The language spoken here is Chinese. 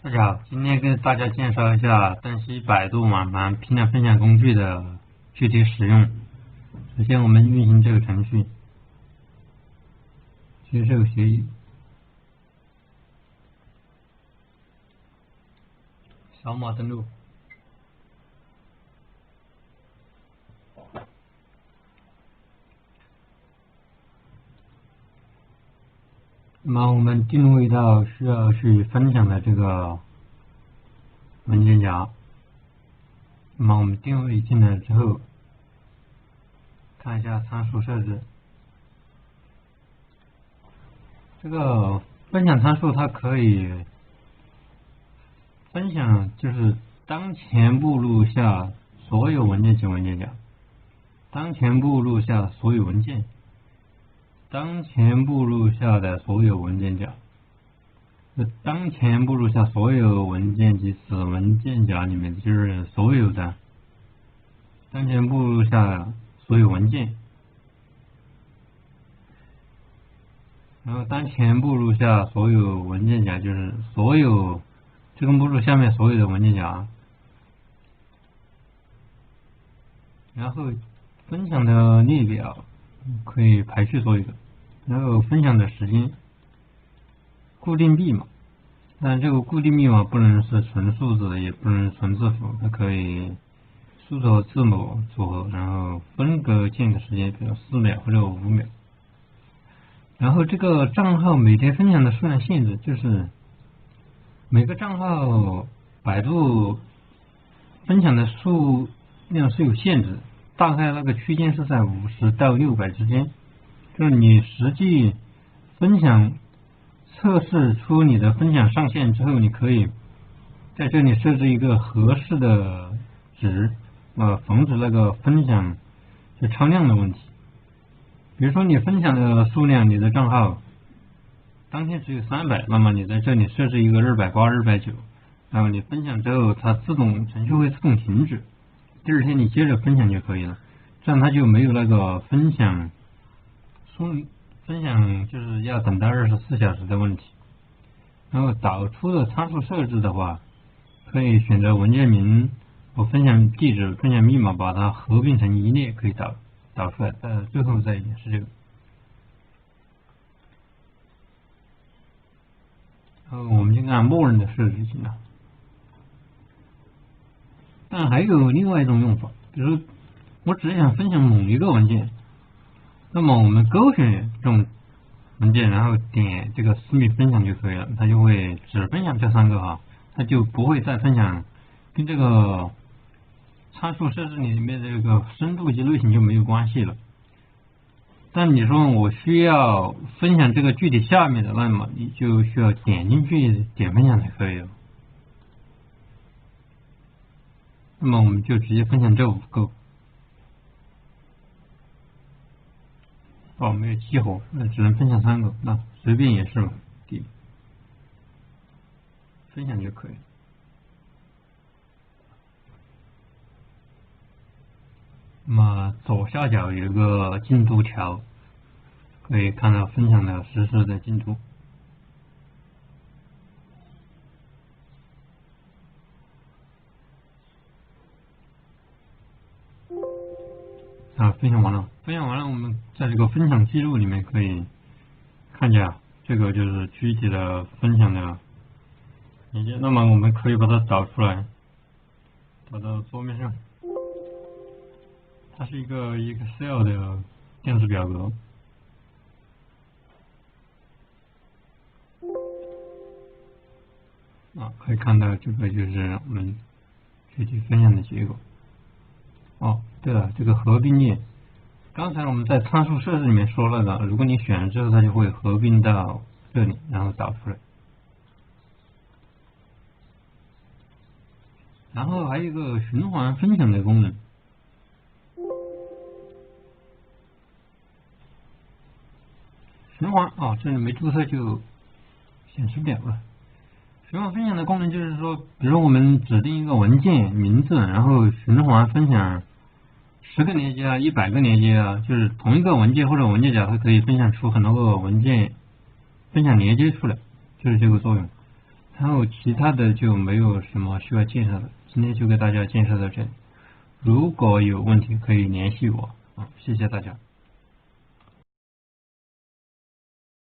大家好，今天跟大家介绍一下登西百度网盘批量分享工具的具体使用。首先，我们运行这个程序，接受协议，扫码登录。那么我们进入一道需要去分享的这个文件夹。那么我们定位进来之后，看一下参数设置。这个分享参数它可以分享，就是当前目录下所有文件及文件夹，当前目录下所有文件，当前目录下的所有文件夹，当前目录下所有文件及子文件夹里面就是所有的当前目录下所有文件，然后当前目录下所有文件夹就是所有这个目录下面所有的文件夹，然后分享的列表可以排序所有的，然后分享的时间，固定密码，但这个固定密码不能是纯数字的，也不能纯字符，它可以数字和字母组合，然后分隔间隔时间，比如4秒或者5秒。然后这个账号每天分享的数量限制，就是每个账号百度分享的数量是有限制，大概那个区间是在50到600之间。就是你实际分享测试出你的分享上限之后，你可以在这里设置一个合适的值，防止那个分享就超量的问题。比如说你分享的数量，你的账号当天只有300，那么你在这里设置一个280、290，然后你分享之后，它程序会自动停止，第二天你接着分享就可以了，这样它就没有那个分享就是要等待24小时的问题。然后导出的参数设置的话，可以选择文件名和分享地址、分享密码，把它合并成一列，可以导出来。最后再演示这个。然后我们就按默认的设置就行了。但还有另外一种用法，比如我只想分享某一个文件，那么我们勾选这种文件，然后点这个私密分享就可以了，它就会只分享这3个哈，它就不会再分享跟这个参数设置里面的这个深度及类型就没有关系了。但你说我需要分享这个具体下面的，那么你就需要点进去点分享才可以了。那么我们就直接分享这5个。没有激活，那只能分享3个，那随便也是嘛，分享就可以。那么左下角有一个进度条，可以看到分享的实时的进度。分享完了，我们在这个分享记录里面可以看见，这个就是具体的分享的链接。那么我们可以把它导出来，导到桌面上。它是一个 Excel 的电子表格。可以看到这个就是我们具体分享的结果。对了，这个合并列，刚才我们在参数设置里面说了的，如果你选了之后，它就会合并到这里，然后导出来。然后还有一个循环分享的功能。循环这里没注册就显示不了了。循环分享的功能就是说，比如我们指定一个文件名字，然后循环分享10个连接啊，100个连接啊，就是同一个文件或者文件夹，它可以分享出很多个文件分享连接出来，就是这个作用。然后其他的就没有什么需要介绍的，今天就给大家介绍到这里。如果有问题可以联系我，谢谢大家。